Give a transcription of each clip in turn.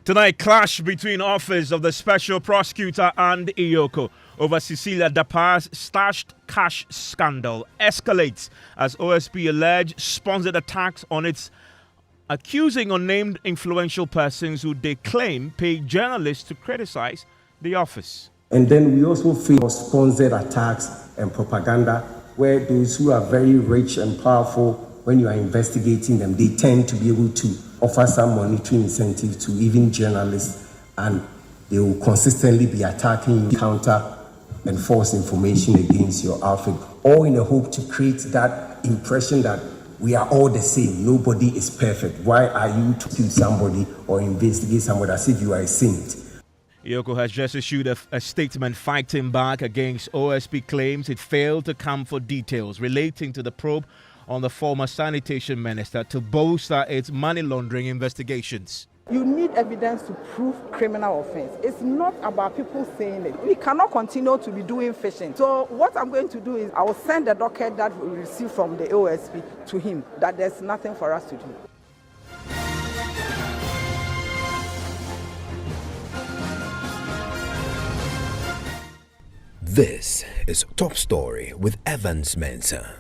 Tonight, clash between Office of the Special Prosecutor and EOCO over Cecilia Dapaah's stashed cash scandal escalates as OSP allege sponsored attacks on its accusing unnamed influential persons who they claim paid journalists to criticize the office. And then we also feel sponsored attacks and propaganda where those who are very rich and powerful, when you are investigating them, they tend to be able to offer some monetary incentive to even journalists, and they will consistently be attacking you, counter and false information against your outfit, all in a hope to create that impression that we are all the same, nobody is perfect. Why are you to kill somebody or investigate somebody as if you are a saint? EOCO has just issued a statement fighting back against OSP claims it failed to come for details relating to the probe on the former sanitation minister to bolster its money laundering investigations. You need evidence to prove criminal offense. It's not about people saying it. We cannot continue to be doing fishing. So what I'm going to do is I will send the docket that we received from the OSP to him, that there's nothing for us to do. This is Top Story with Evans Mensah.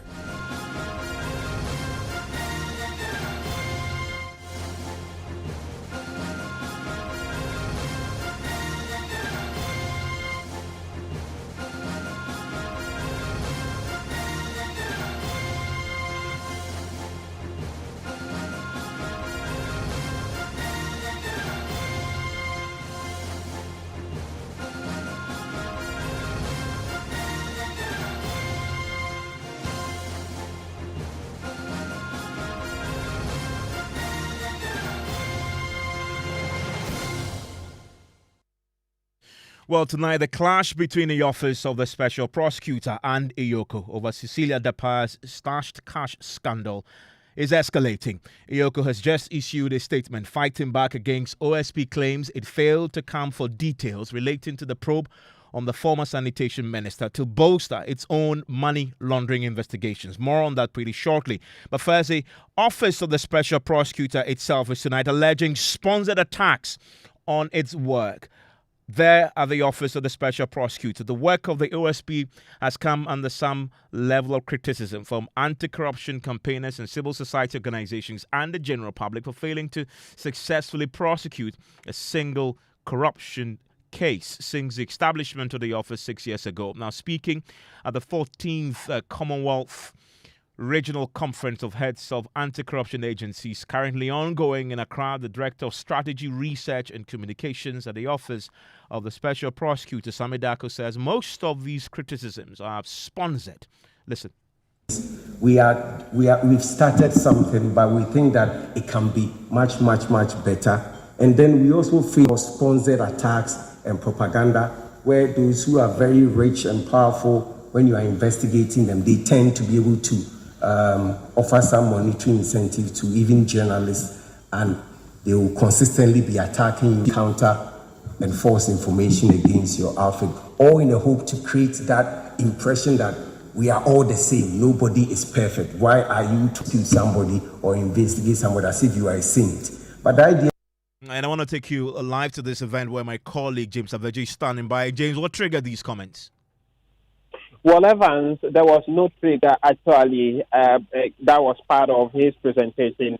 Well, tonight, the clash between the Office of the Special Prosecutor and EOCO over Cecilia Dapaah's stashed cash scandal is escalating. EOCO has just issued a statement fighting back against OSP claims it failed to come for details relating to the probe on the former sanitation minister to bolster its own money laundering investigations. More on that pretty shortly. But first, the Office of the Special Prosecutor itself is tonight alleging sponsored attacks on its work. There at the Office of the Special Prosecutor, the work of the OSP has come under some level of criticism from anti-corruption campaigners and civil society organizations and the general public for failing to successfully prosecute a single corruption case since the establishment of the office 6 years ago. Now, speaking at the 14th Commonwealth Regional Conference of Heads of Anti-Corruption Agencies currently ongoing in Accra, the Director of Strategy, Research and Communications at the Office of the Special Prosecutor, Sami Dako, says most of these criticisms are sponsored. Listen. We've started something, but we think that it can be much better. And then we also feel sponsored attacks and propaganda where those who are very rich and powerful, when you are investigating them, they tend to be able to offer some monetary incentive to even journalists, and they will consistently be attacking you, counter and false information against your outfit, all in a hope to create that impression that we are all the same, nobody is perfect. Why are you to kill somebody or investigate somebody as if you are a saint? But the idea. And I want to take you live to this event where my colleague James Aveji is standing by. James, what triggered these comments? Well, Evans, there was no trigger actually. That was part of his presentation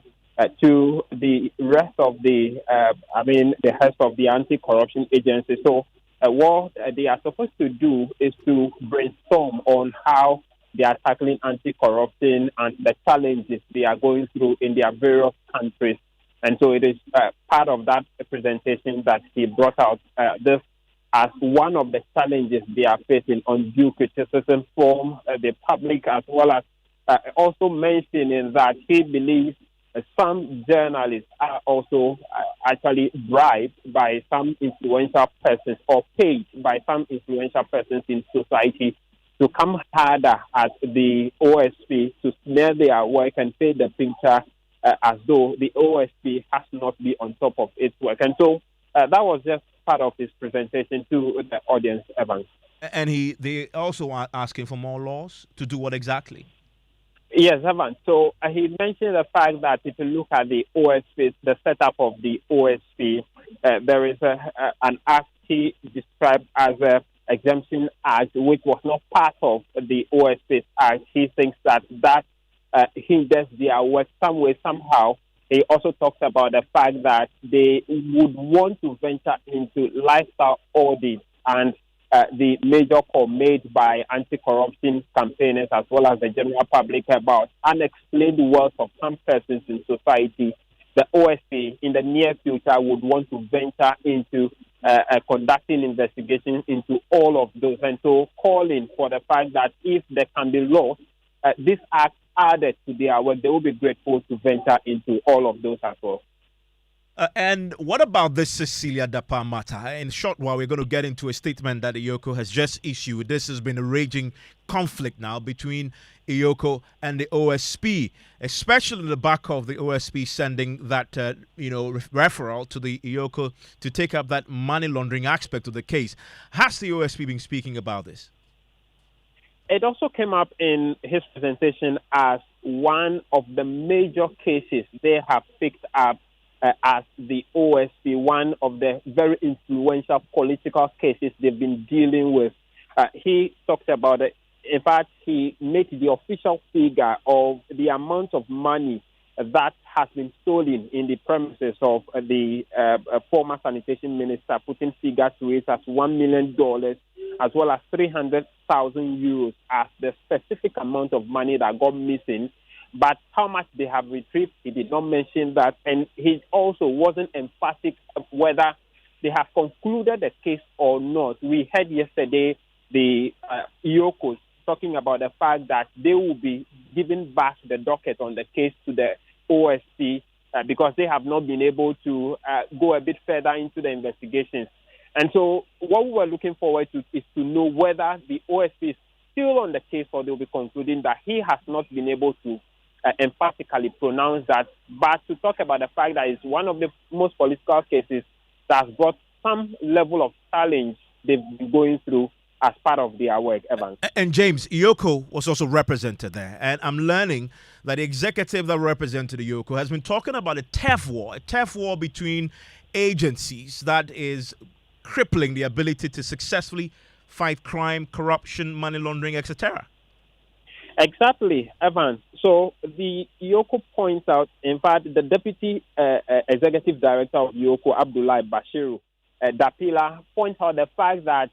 to the rest of the heads of the anti-corruption agency. So what they are supposed to do is to brainstorm on how they are tackling anti-corruption and the challenges they are going through in their various countries. And so it is part of that presentation that he brought out this as one of the challenges they are facing, undue criticism from the public, as well as also mentioning that he believes some journalists are also actually bribed by some influential persons or paid by some influential persons in society to come harder at the OSP to smear their work and paint the picture as though the OSP has not been on top of its work. And so that was just part of his presentation to the audience, Evans. And they also are asking for more laws to do what exactly? Yes, Evan. So he mentioned the fact that if you look at the OSP, the setup of the OSP, there is an act he described as a Exemption Act, which was not part of the OSP's Act. He thinks that hinders their work some way, somehow. He also talks about the fact that they would want to venture into lifestyle audits and the major call made by anti-corruption campaigners as well as the general public about unexplained wealth of some persons in society. The OSP in the near future would want to venture into conducting investigations into all of those, and so calling for the fact that if there can be laws, this act added to their work, they will be grateful to venture into all of those as well. And what about this Cecilia Dapaah matter? In short, while we're going to get into a statement that EOCO has just issued, this has been a raging conflict now between EOCO and the OSP, especially in the back of the OSP sending that referral to the EOCO to take up that money laundering aspect of the case. Has the OSP been speaking about this? It also came up in his presentation as one of the major cases they have picked up as the OSP, one of the very influential political cases they've been dealing with. He talked about it. In fact, he made the official figure of the amount of money that has been stolen in the premises of the former sanitation minister, putting figures to it as $1 million, as well as 300,000 euros as the specific amount of money that got missing. But how much they have retrieved, he did not mention that. And he also wasn't emphatic whether they have concluded the case or not. We heard yesterday the EOCO talking about the fact that they will be giving back the docket on the case to the OSP because they have not been able to go a bit further into the investigations. And so what we were looking forward to is to know whether the OSP is still on the case or they'll be concluding that he has not been able to emphatically pronounce that. But to talk about the fact that it's one of the most political cases that has brought some level of challenge they've been going through as part of their work, Evans. And James, EOCO was also represented there. And I'm learning that the executive that represented EOCO has been talking about a turf war between agencies that is crippling the ability to successfully fight crime, corruption, money laundering, etc. Exactly, Evan. So the EOCO points out, in fact, the Deputy Executive Director of EOCO, Abdullah Bashiru Dapaah, points out the fact that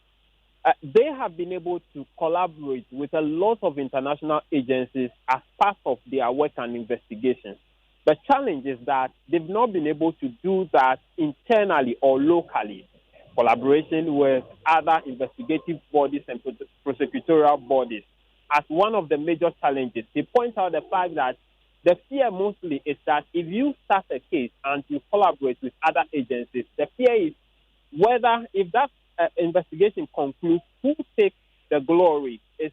they have been able to collaborate with a lot of international agencies as part of their work and investigations. The challenge is that they've not been able to do that internally or locally. Collaboration with other investigative bodies and prosecutorial bodies as one of the major challenges. He points out the fact that the fear mostly is that if you start a case and you collaborate with other agencies, the fear is whether if that investigation concludes, who takes the glory is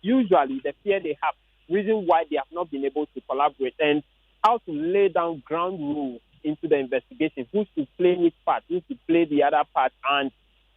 usually the fear they have, reason why they have not been able to collaborate, and how to lay down ground rules into the investigation, who should play which part, who should play the other part, and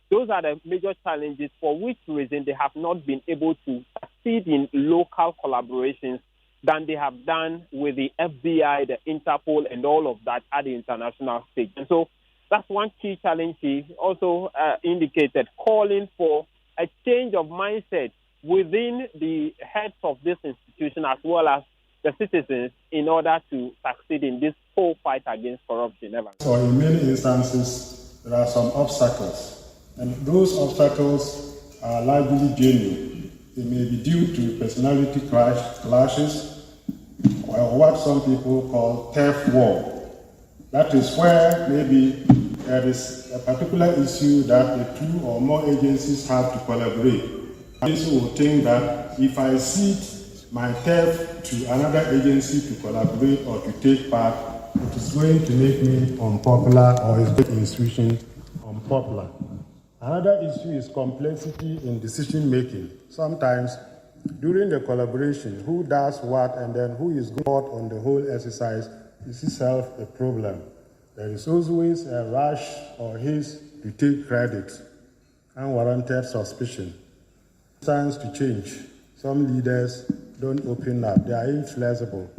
those are the major challenges for which reason they have not been able to succeed in local collaborations than they have done with the FBI, the Interpol, and all of that at the international stage. And so that's one key challenge. He also indicated calling for a change of mindset within the heads of this institution as well as the citizens in order to succeed in this whole fight against corruption. So in many instances, there are some obstacles. And those obstacles are largely genuine. They may be due to personality clashes or what some people call turf war. That is where maybe there is a particular issue that the two or more agencies have to collaborate. Agency will think that if I cede my turf to another agency to collaborate or to take part, it is going to make me unpopular or is going to institution unpopular. Another issue is complexity in decision making. Sometimes during the collaboration, who does what and then who is good on the whole exercise is itself a problem. There is always a rush or haste to take credit, unwarranted suspicion. It's time to change. Some leaders don't open up. They are inflexible.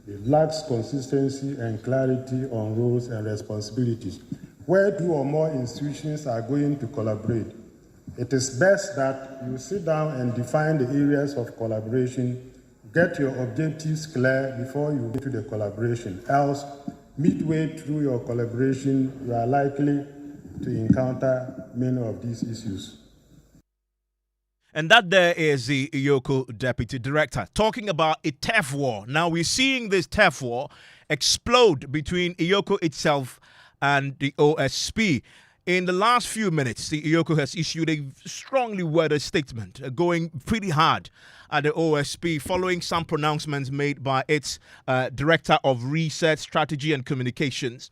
They lack consistency and clarity on roles and responsibilities. where 2 or more institutions are going to collaborate. It is best that you sit down and define the areas of collaboration, get your objectives clear before you get to the collaboration. Else, midway through your collaboration, you are likely to encounter many of these issues. And that there is the EOCO Deputy Director talking about a turf war. Now we're seeing this turf war explode between EOCO itself and the OSP. In the last few minutes, the EOCO has issued a strongly worded statement going pretty hard at the OSP following some pronouncements made by its Director of Research, Strategy and Communications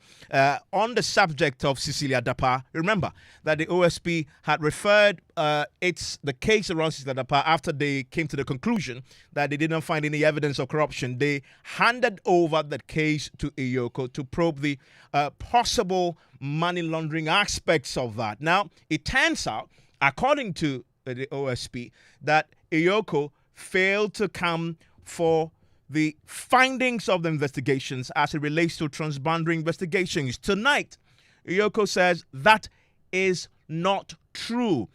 on the subject of Cecilia Dapaah. Remember that the OSP had referred the case around Cecilia Dapaah after they came to the conclusion that they didn't find any evidence of corruption. They handed over the case to EOCO to probe the possible money laundering aspects of that. Now, it turns out, according to the OSP, that EOCO failed to come for the findings of the investigations as it relates to transboundary investigations. Tonight, EOCO says that is not true.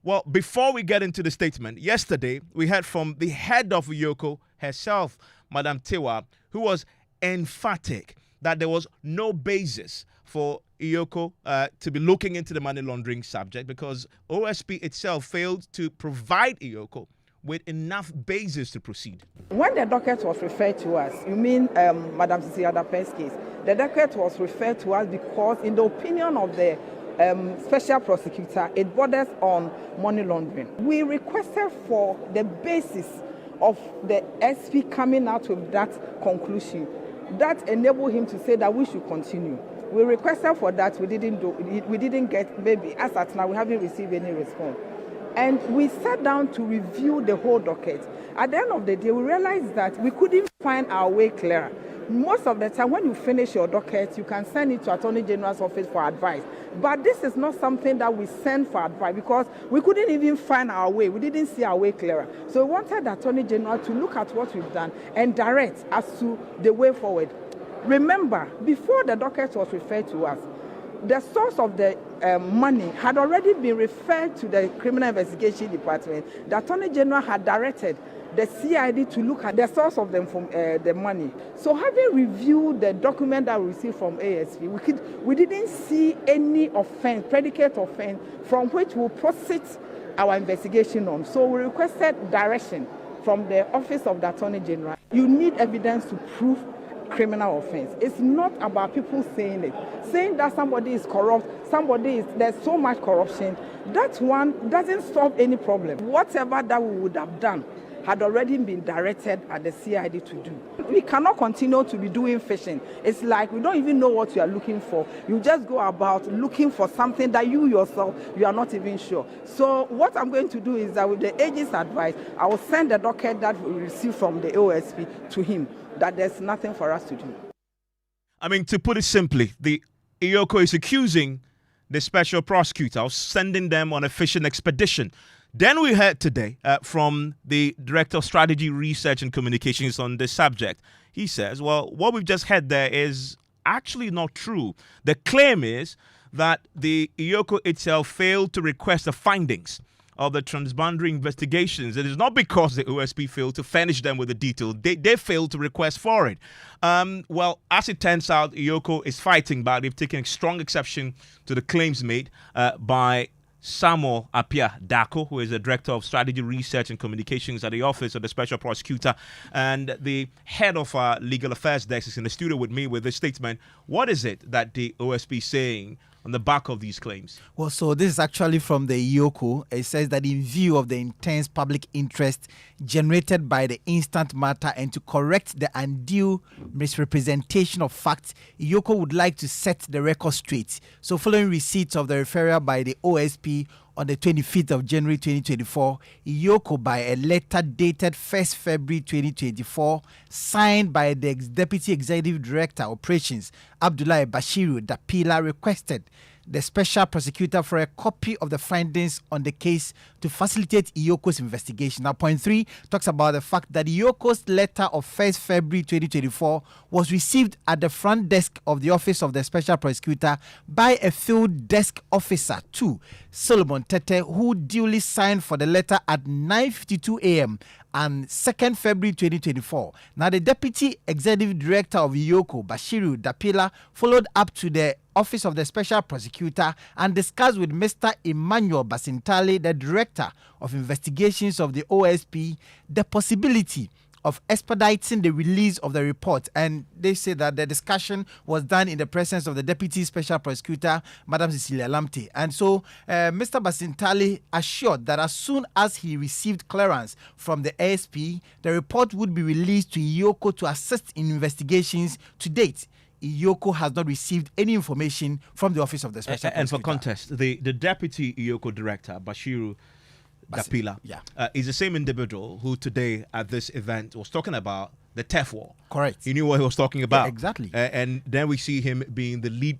Well, before we get into the statement, yesterday we heard from the head of EOCO herself, Madam Tewa, who was emphatic that there was no basis for EOCO to be looking into the money laundering subject because OSP itself failed to provide EOCO with enough basis to proceed. When the docket was referred to us, you mean Madam Cecilia Dapaah's case, the docket was referred to us because in the opinion of the special prosecutor, it borders on money laundering. We requested for the basis of the SP coming out with that conclusion that enabled him to say that we should continue. We requested for that, we didn't get, maybe as at now we haven't received any response. And we sat down to review the whole docket. At the end of the day, we realized that we couldn't find our way clearer. Most of the time, when you finish your docket, you can send it to Attorney General's office for advice. But this is not something that we send for advice because we couldn't even find our way. We didn't see our way clearer. So we wanted the Attorney General to look at what we've done and direct as to the way forward. Remember, before the docket was referred to us, the source of the money had already been referred to the Criminal Investigation Department. The Attorney General had directed the CID to look at the source of the money. So having reviewed the document that we received from ASP, we didn't see any offense, predicate offense, from which we'll proceed our investigation on. So we requested direction from the Office of the Attorney General. You need evidence to prove criminal offense. It's not about people saying it. Saying that somebody is corrupt, there's so much corruption, that one doesn't solve any problem. Whatever that we would have done had already been directed at the CID to do. We cannot continue to be doing fishing. It's like we don't even know what you are looking for. You just go about looking for something that you yourself, you are not even sure. So what I'm going to do is that with the AG's advice, I will send the docket that we received from the OSP to him, that there's nothing for us to do. I mean, to put it simply, the EOCO is accusing the special prosecutor of sending them on a fishing expedition. Then we heard today from the Director of Strategy, Research and Communications on this subject. He says, well, what we've just heard there is actually not true. The claim is that the EOCO itself failed to request the findings of the transboundary investigations. It is not because the OSP failed to furnish them with the detail. They failed to request for it. Well, as it turns out, EOCO is fighting back. They've taken a strong exception to the claims made by Samuel Appiah Dako, who is the Director of Strategy, Research and Communications at the Office of the Special Prosecutor, and the head of our Legal Affairs Desk is in the studio with me with this statement. What is it that the OSP is saying on the back of these claims? Well, so this is actually from the EOCO. It says that in view of the intense public interest generated by the instant matter and to correct the undue misrepresentation of facts, EOCO would like to set the record straight. So following receipt of the referral by the OSP on the 25th of January 2024, EOCO by a letter dated 1st February 2024, signed by the Deputy Executive Director Operations, Abdullahi Bashiru Dapila, requested the special prosecutor for a copy of the findings on the case to facilitate EOCO's investigation. Now, point 3 talks about the fact that EOCO's letter of 1st February 2024 was received at the front desk of the Office of the Special Prosecutor by a field desk officer, too, Solomon Tete, who duly signed for the letter at 9:52 a.m. on 2nd February 2024. Now, the Deputy Executive Director of EOCO, Cecilia Dapaah, followed up to the Office of the Special Prosecutor and discussed with Mr. Emmanuel Basintale, the Director of Investigations of the OSP, the possibility of expediting the release of the report. And they say that the discussion was done in the presence of the Deputy Special Prosecutor, Madam Cecilia Dapaah. And so Mr. Basintale assured that as soon as he received clearance from the ASP, the report would be released to EOCO to assist in investigations. To date, EOCO has not received any information from the Office of the Special Prosecutor. And for context, the Deputy EOCO Director, Cecilia Dapaah, is the same individual who today at this event was talking about the TEF war. Correct. He knew what he was talking about. Yeah, exactly. And then we see him being the lead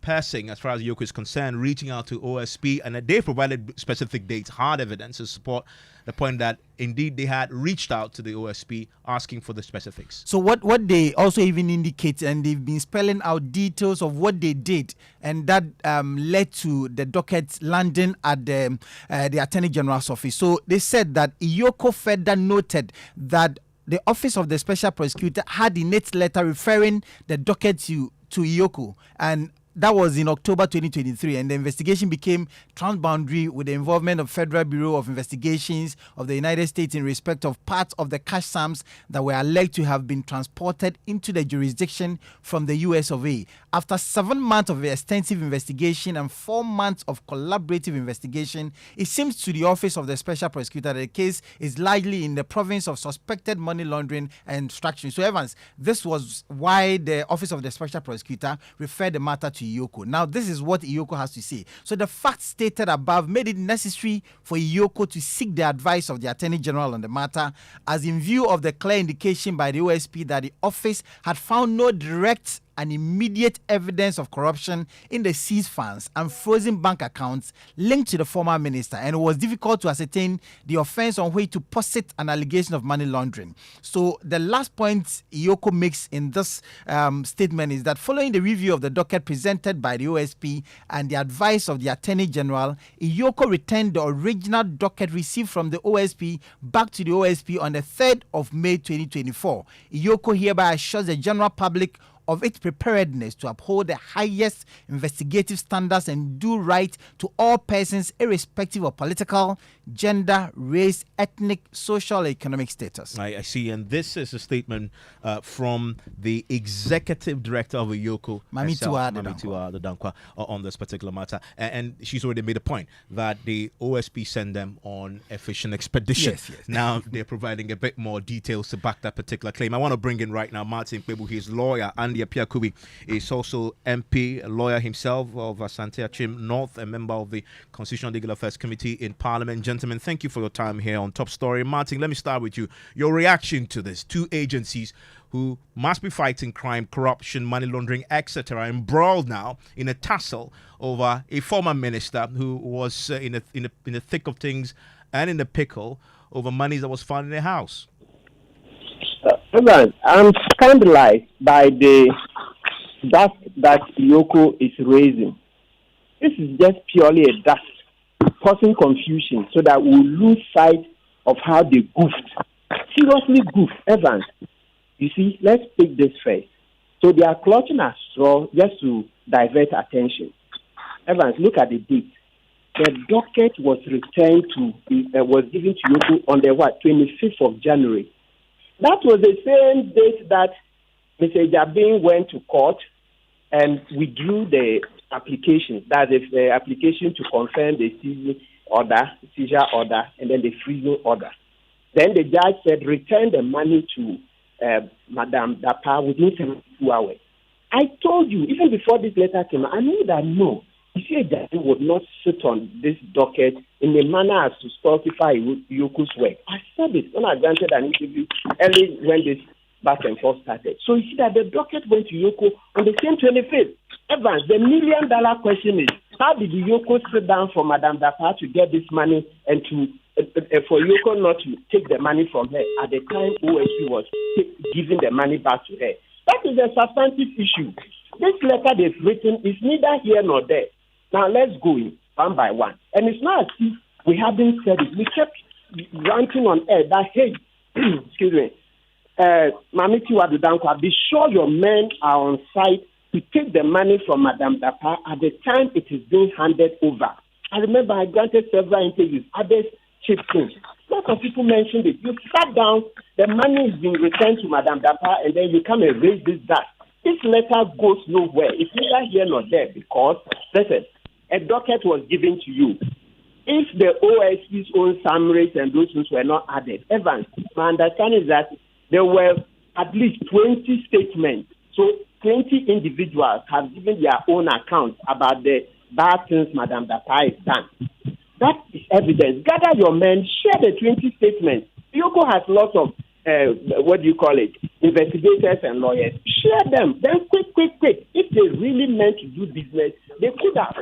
person as far as EOCO is concerned, reaching out to OSP, and they provided specific dates, hard evidence to support the point that indeed they had reached out to the OSP asking for the specifics. So what they also even indicate, and they've been spelling out details of what they did, and that led to the docket landing at the Attorney General's office. So they said that EOCO further noted that the Office of the Special Prosecutor had in its letter referring the docket to EOCO, and that was in October 2023, and the investigation became transboundary with the involvement of Federal Bureau of Investigations of the United States in respect of parts of the cash sums that were alleged to have been transported into the jurisdiction from the US of A. After 7 months of extensive investigation and 4 months of collaborative investigation, it seems to the Office of the Special Prosecutor that the case is largely in the province of suspected money laundering and extraction. So, Evans, this was why the Office of the Special Prosecutor referred the matter to EOCO. Now, this is what EOCO has to say. So the facts stated above made it necessary for EOCO to seek the advice of the Attorney General on the matter, as in view of the clear indication by the OSP that the office had found no direct and immediate evidence of corruption in the seized funds and frozen bank accounts linked to the former minister, and it was difficult to ascertain the offense on which to posit an allegation of money laundering. So the last point EOCO makes in this statement is that following the review of the docket presented by the OSP and the advice of the Attorney General, EOCO returned the original docket received from the OSP back to the OSP on the 3rd of May 2024. EOCO hereby assures the general public of its preparedness to uphold the highest investigative standards and do right to all persons irrespective of political, gender, race, ethnic, social, economic status. I see, and this is a statement from the Executive Director of EOCO, Mamitua Dankwa, on this particular matter, and she's already made a point that the OSP sent them on a fishing expedition. Yes. Now they're providing a bit more details to back that particular claim. I want to bring in right now Martin Kwebu, his lawyer, and Dapaah Kubi is also MP, a lawyer himself of Asante Achim North, a member of the Constitutional Legal Affairs Committee in Parliament. Gentlemen, thank you for your time here on Top Story. Martin, let me start with you. Your reaction to this. Two agencies who must be fighting crime, corruption, money laundering, etc., embroiled now in a tussle over a former minister who was in the thick of things and in the pickle over money that was found in the house. I'm scandalized by the dust that EOCO is raising. This is just purely a dust, causing confusion so that we'll lose sight of how they goofed. Seriously goofed, Evans. You see, let's take this first. So they are clutching at straw just to divert attention. Evans, look at the date. The docket was returned was given to EOCO on the 25th of January. That was the same date that Mr. Jabin went to court and withdrew the application. That is the application to confirm the seizure order, and then the freezing order. Then the judge said, return the money to Madam Dapaah within 72 hours. I told you, even before this letter came, I knew that no, Mr. Jabin would not sit on this docket in a manner as to stultify EOCO's work. I said it when I granted an interview early when this back and forth started. So you see that the docket went to EOCO on the same 25th. Evans, the $1 million question is, how did the EOCO sit down for Madame Dapaah to get this money and to for EOCO not to take the money from her at the time OSP was giving the money back to her? That is a substantive issue. This letter they've written is neither here nor there. Now let's go in one by one. And it's not as if we haven't said it. We kept ranting on air that, hey, excuse me, Mamiti Wadudankwa, be sure your men are on site to take the money from Madame Dapaah at the time it is being handed over. I remember I granted several interviews. Others chipped in. Lots of people mentioned it. You sat down, the money is being returned to Madame Dapaah, and then you come and raise this that. This letter goes nowhere. It's neither here nor there because, listen, a docket was given to you. If the OSP's own summaries and those things were not added, Evans, my understanding is that there were at least 20 statements. So 20 individuals have given their own accounts about the bad things Madame Dapaah has done. That is evidence. Gather your men, share the 20 statements. EOCO has lots of, investigators and lawyers. Share them. Then quick. If they really meant to do business, they could have.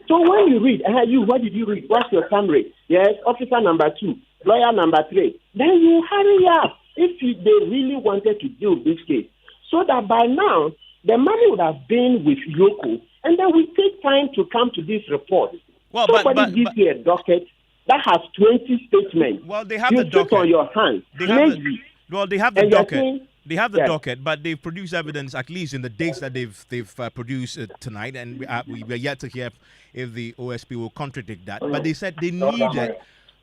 So when you read, what did you read? What's your summary? Yes, officer number 2, lawyer number 3. Then you hurry up if they really wanted to deal with this case. So that by now, the money would have been with EOCO, and then we take time to come to this report. Well, Somebody gives you a docket that has 20 statements. Well, they have you the docket. On your hands. They have the docket. They have the docket, but they've produced evidence, at least in the dates that they've produced tonight, and we are yet to hear if the OSP will contradict that. But they said they needed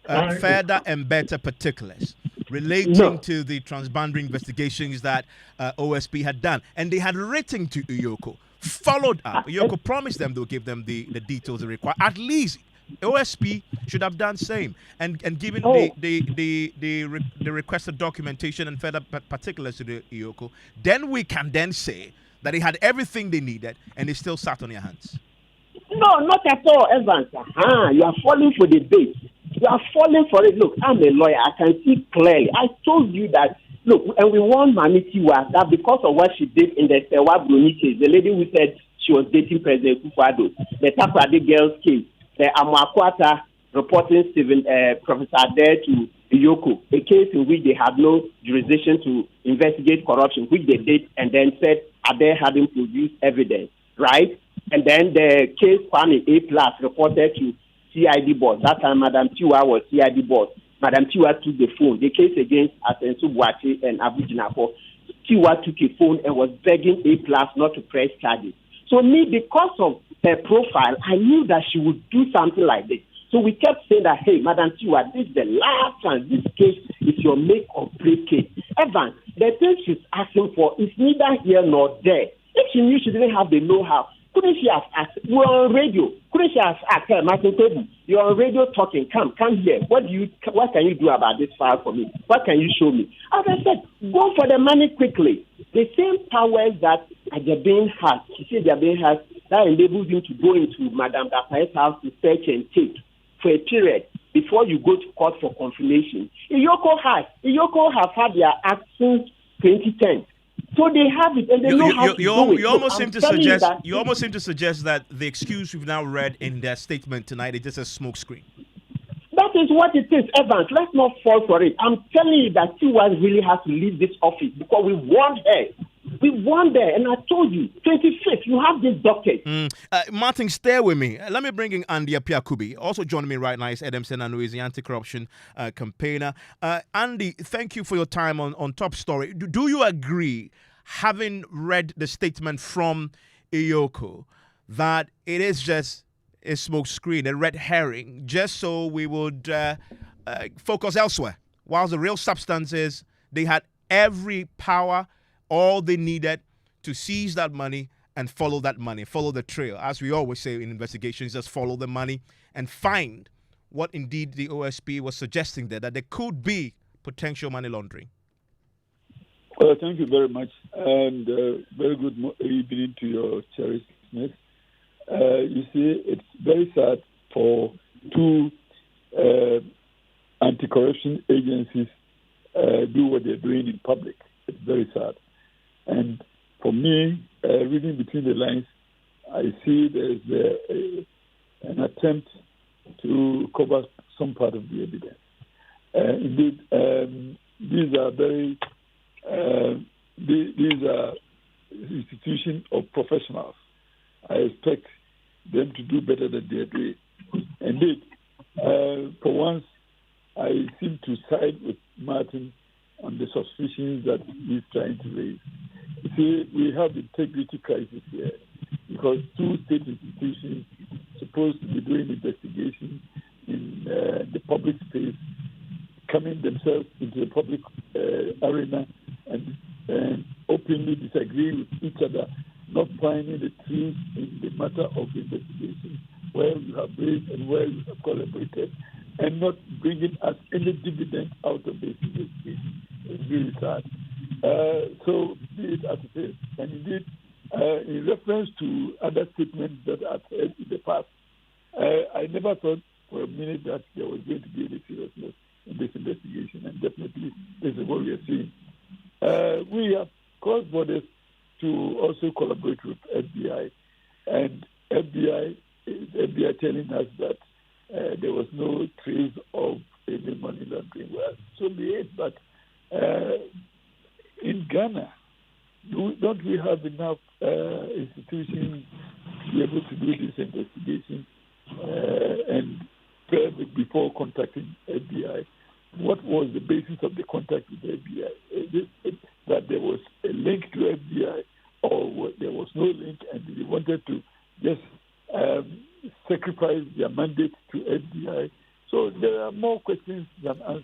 further and better particulars relating to the transboundary investigations that OSP had done, and they had written to EOCO, followed up. EOCO promised them they'll give them the details they require. At least OSP should have done same and given the requested documentation and further particulars to the EOCO. Then we can then say that they had everything they needed and they still sat on their hands. No, not at all, Evans. You are falling for the bait. You are falling for it. Look, I'm a lawyer. I can see clearly. I told you that. Look, and we warned Mamitiwa that because of what she did in the Sewa Bruni case, the lady who said she was dating President Kufuor, the Takrade girls case, the Amakwata reporting Professor Adair to EOCO, a case in which they had no jurisdiction to investigate corruption, which they did, and then said Adair hadn't produced evidence, right? And then the case Kwame A+ reported to CID boss. That time, Madam Tiwa was CID boss. Madam Tiwa took the phone. The case against Asensu Boache and Abu Jinako. Tiwa took a phone and was begging A+ not to press charges. So me, because of her profile, I knew that she would do something like this. So we kept saying that, hey, Madam Tiwa, this is the last chance. This case is your make or break case. Evan, the thing she's asking for is neither here nor there. If she knew she didn't have the know-how, couldn't she have asked? We're on radio. Couldn't she have asked her, Martin Tebu, you're on radio talking. Come here. What can you do about this file for me? What can you show me? As I said, go for the money quickly. The same powers that Ajabin has, Cecilia Dapaah has, that enables him to go into Madame Dapaah's house to search and take for a period before you go to court for confirmation. EOCO have had their act since 2010. So they have it, and they know how to do it. You almost seem to suggest that the excuse we've now read in their statement tonight is just a smokescreen. That is what it is, Evans. Let's not fall for it. I'm telling you that Tiwa really has to leave this office because we warned her. We warned her, and I told you, 25th, you have this docket. Martin, stay with me. Let me bring in Andy Apiakubi. Also joining me right now is Adam Senano, who is the anti-corruption campaigner. Andy, thank you for your time on Top Story. Do you agree, having read the statement from EOCO, that it is just a smoke screen, a red herring, just so we would focus elsewhere, whilst the real substance is they had every power, all they needed to seize that money and follow that money, follow the trail. As we always say in investigations, just follow the money and find what indeed the OSP was suggesting there, that there could be potential money laundering. Well, thank you very much, and very good evening to your cherished listeners. You see, it's very sad for two anti-corruption agencies do what they're doing in public. It's very sad. And for me, reading between the lines, I see there's an attempt to cover some part of the evidence. Indeed, these are these are institutions of professionals. I expect them to do better than they are doing. Indeed, for once, I seem to side with Martin on the suspicions that he's trying to raise. You see, we have integrity crisis here because two state institutions supposed to be doing investigation in the public space, coming themselves into the public arena and openly disagree with each other, not finding the truth in the matter of investigation, where you have raised and where you have collaborated, and not bringing us any dividend out of this investigation. It's really sad. So be it as it is. And indeed, in reference to other statements that I've heard in the past, I never thought for a minute that there was going to be any seriousness in this investigation, and definitely this is what we are seeing. We have crossed borders to also collaborate with FBI, and FBI telling us that there was no trace of any money laundering. Well, so be it, but in Ghana, don't we have enough institutions to be able to do this investigation and before contacting FBI? What was the basis of the contact with the FBI? That there was a link to FBI or there was no link and they wanted to just sacrifice their mandate to FBI? So there are more questions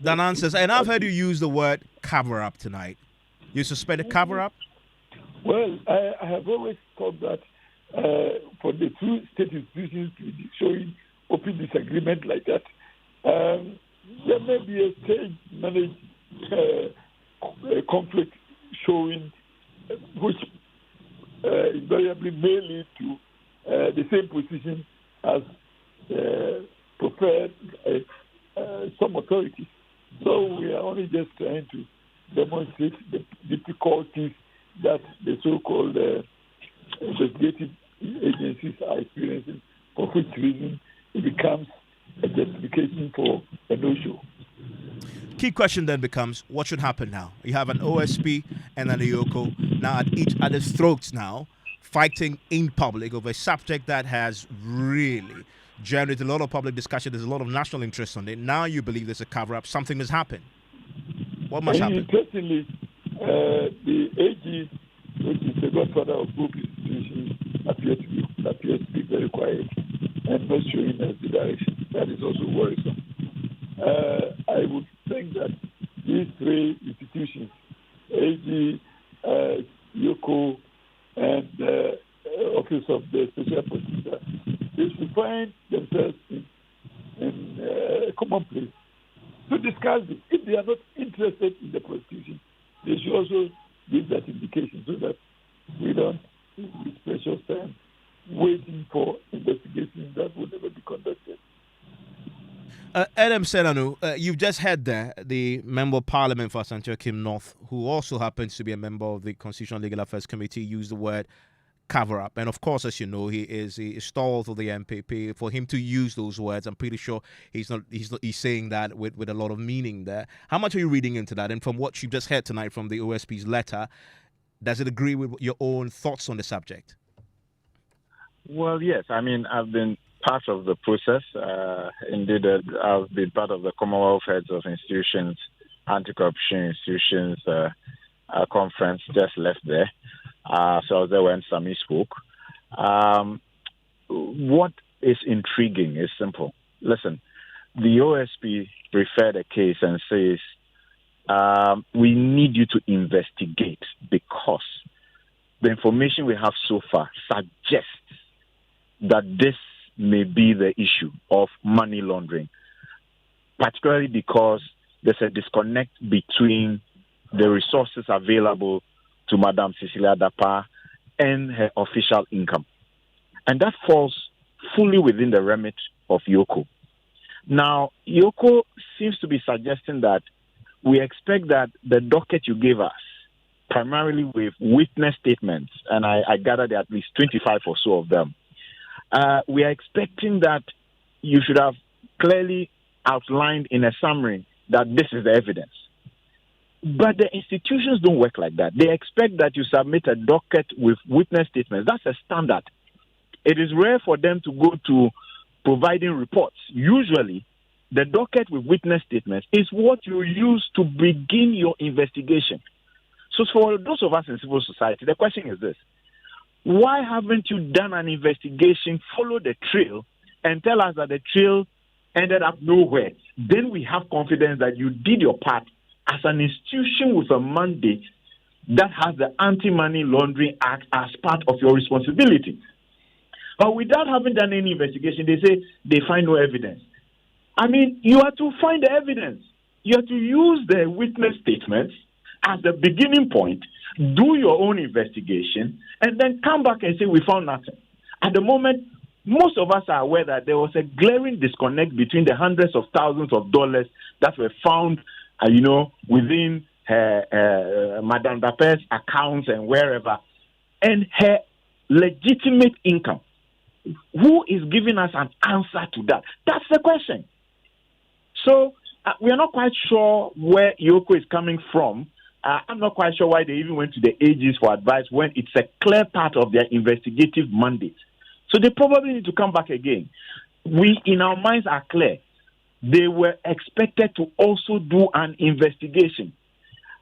than answers. And I've heard you use the word cover-up tonight. You suspect a cover-up? Well, I have always thought that for the two state institutions to be showing open disagreement like that, there may be a stage-managed conflict showing, which invariably may lead to the same position as preferred some authorities. So we are only just trying to demonstrate the difficulties that the so-called investigative agencies are experiencing, for which reason it becomes a justification for a no-show. Key question then becomes, what should happen now? You have an OSP and an EOCO now at each other's throats now, fighting in public over a subject that has really generated a lot of public discussion. There's a lot of national interest on it. Now you believe there's a cover-up. Something has happened. What must happen? Interestingly, the AG, which is the godfather of both institutions, appears to be very quiet and not showing us the direction. That is also worrisome. I would think that these three institutions, AG, EOCO, and Office of the Special Prosecutor, they should find themselves in a common place to discuss it. If they are not interested in the prosecution, they should also give that indication so that we don't waste precious time waiting for investigations that will never be conducted. Adam Senanu, you've just heard there the Member of Parliament for Asante Kim North, who also happens to be a member of the Constitutional Legal Affairs Committee, used the word cover-up. And of course, as you know, he is a stalwart of the MPP. For him to use those words, I'm pretty sure he's saying that with a lot of meaning there. How much are you reading into that? And from what you just heard tonight from the OSP's letter, does it agree with your own thoughts on the subject? Well, yes. I mean, I've been part of the process. Indeed, I've been part of the Commonwealth Heads of Institutions, Anti-Corruption Institutions conference, just left there. So I was there when Sami spoke. What is intriguing is simple. Listen, the OSP referred a case and says, we need you to investigate because the information we have so far suggests that this may be the issue of money laundering, particularly because there's a disconnect between the resources available to Madam Cecilia Dapaah and her official income. And that falls fully within the remit of EOCO. Now, EOCO seems to be suggesting that we expect that the docket you gave us primarily with witness statements, and I gather there are at least 25 or so of them. We are expecting that you should have clearly outlined in a summary that this is the evidence. But the institutions don't work like that. They expect that you submit a docket with witness statements. That's a standard. It is rare for them to go to providing reports. Usually, the docket with witness statements is what you use to begin your investigation. So for those of us in civil society, the question is this: why haven't you done an investigation, follow the trail, and tell us that the trail ended up nowhere? Then we have confidence that you did your part as an institution with a mandate that has the Anti-Money Laundering Act as part of your responsibility. But without having done any investigation, they say they find no evidence. I mean, you have to find the evidence. You have to use the witness statements as the beginning point, do your own investigation, and then come back and say, we found nothing. At the moment, most of us are aware that there was a glaring disconnect between the hundreds of thousands of dollars that were found, within Madame Dapaah's accounts and wherever, and her legitimate income. Who is giving us an answer to that? That's the question. So we are not quite sure where EOCO is coming from. I'm not quite sure why they even went to the AGs for advice when it's a clear part of their investigative mandate. So they probably need to come back again. We, in our minds, are clear. They were expected to also do an investigation.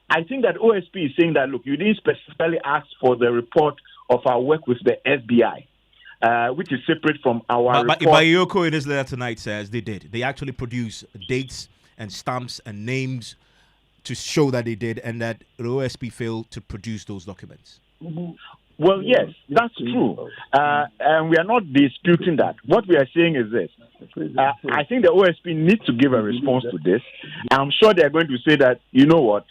I think that OSP is saying that, look, you didn't specifically ask for the report of our work with the FBI, which is separate from our report. But EOCO in his letter tonight says they did. They actually produced dates and stamps and names to show that they did, and that the OSP failed to produce those documents. Well, yes, that's true. And we are not disputing that. What we are saying is this. I think the OSP needs to give a response to this. I'm sure they're going to say that, you know what,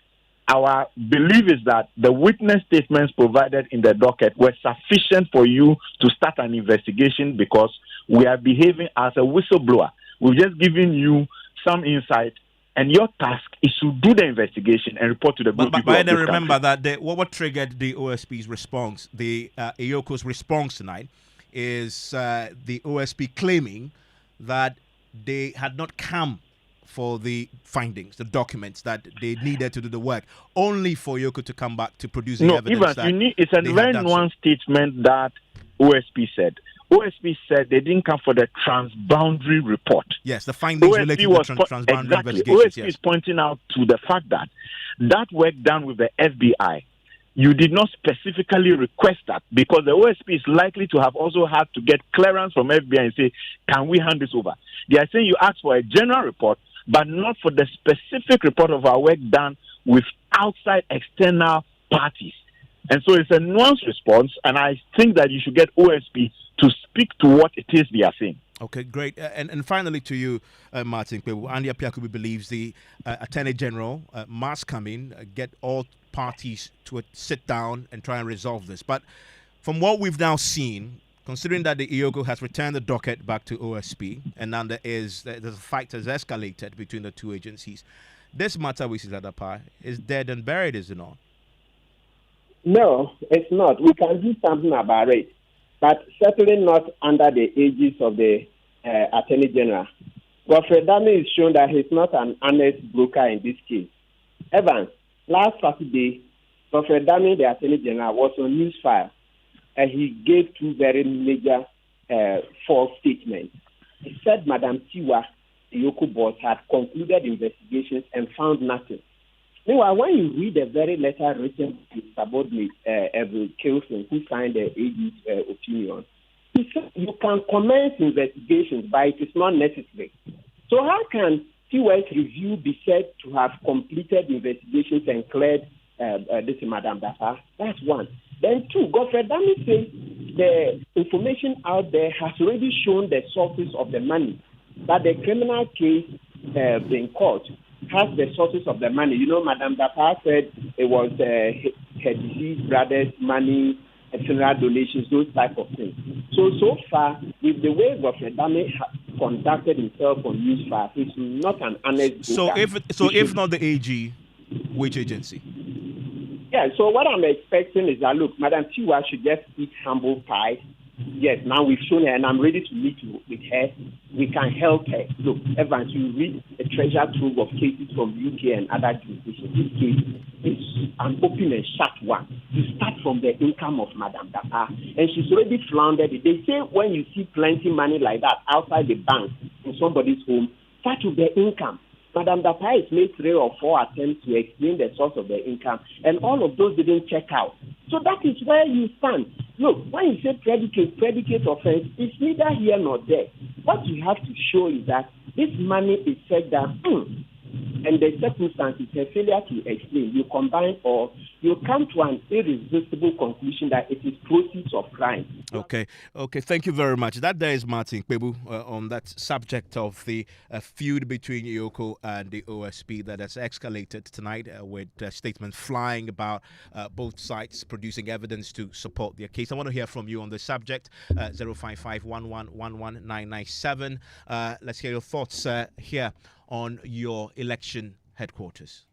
our belief is that the witness statements provided in the docket were sufficient for you to start an investigation because we are behaving as a whistleblower. We've just given you some insight, and your task is to do the investigation and report to the good people. But then remember that what triggered the OSP's response, the EOCO's response tonight, is the OSP claiming that they had not come for the findings, the documents that they needed to do the work, only for EOCO to come back to produce the evidence. It's a very nuanced statement that OSP said. OSP said they didn't come for the transboundary report. Yes, the findings related to the transboundary investigations. OSP is pointing out to the fact that that work done with the FBI, you did not specifically request that because the OSP is likely to have also had to get clearance from FBI and say, can we hand this over? They are saying you asked for a general report, but not for the specific report of our work done with outside external parties. And so it's a nuanced response, and I think that you should get OSP to speak to what it is they are saying. Okay, great. And finally to you, Martin Kpebu, Andy Apiakubi believes the Attorney General must come in, get all parties to sit down and try and resolve this. But from what we've now seen, considering that the EOCO has returned the docket back to OSP, and now the fight has escalated between the two agencies, this matter with Cecilia Dapaah is dead and buried, is it not? No, it's not. We can do something about it, but certainly not under the aegis of the Attorney General. Godfrey Dame is shown that he's not an honest broker in this case. Evans, last Saturday, Godfrey Dame, the Attorney General, was on Newsfile, and he gave two very major false statements. He said Madam Tiwa, the EOCO boss, had concluded investigations and found nothing. Meanwhile, when you read the very letter written to subordinate Everett Kilson, who signed the AG's opinion, he said you can commence investigations, but it is not necessary. So how can TWS review be said to have completed investigations and cleared this Madame Dapaah? That's one. Then two, Godfrey Dame says the information out there has already shown the sources of the money, that the criminal case in court has the sources of the money. You know, Madame Dapaah said it was her deceased brother's money, funeral donations, those type of things. So far, with the way Godfrey Dame conducted himself on Newsfile, he's not an honest broker. So if not the AG, which agency? Yeah, so what I'm expecting is that, look, Madam Tiwa should just eat humble pie. Yes, now we've shown her, and I'm ready to meet with her. We can help her. Look, Evans, you read a treasure trove of cases from UK and other jurisdictions. This case is an open and shut one. You start from the income of Madam Dapaah, and she's already floundered it. They say when you see plenty money like that outside the bank in somebody's home, start with the income. Madam Dapaah has made 3 or 4 attempts to explain the source of the income, and all of those didn't check out. So that is where you stand. Look, when you say predicate offense, it's neither here nor there. What you have to show is that this money is set down, and the circumstances, a failure to explain, you combine or you come to an irresistible conclusion that it is proceeds of crime. Okay. Thank you very much. That there is Martin Kpebu on that subject of the feud between EOCO and the OSP that has escalated tonight with statements flying about both sides producing evidence to support their case. I want to hear from you on the subject. 055-11-11997. Let's hear your thoughts here on your election headquarters.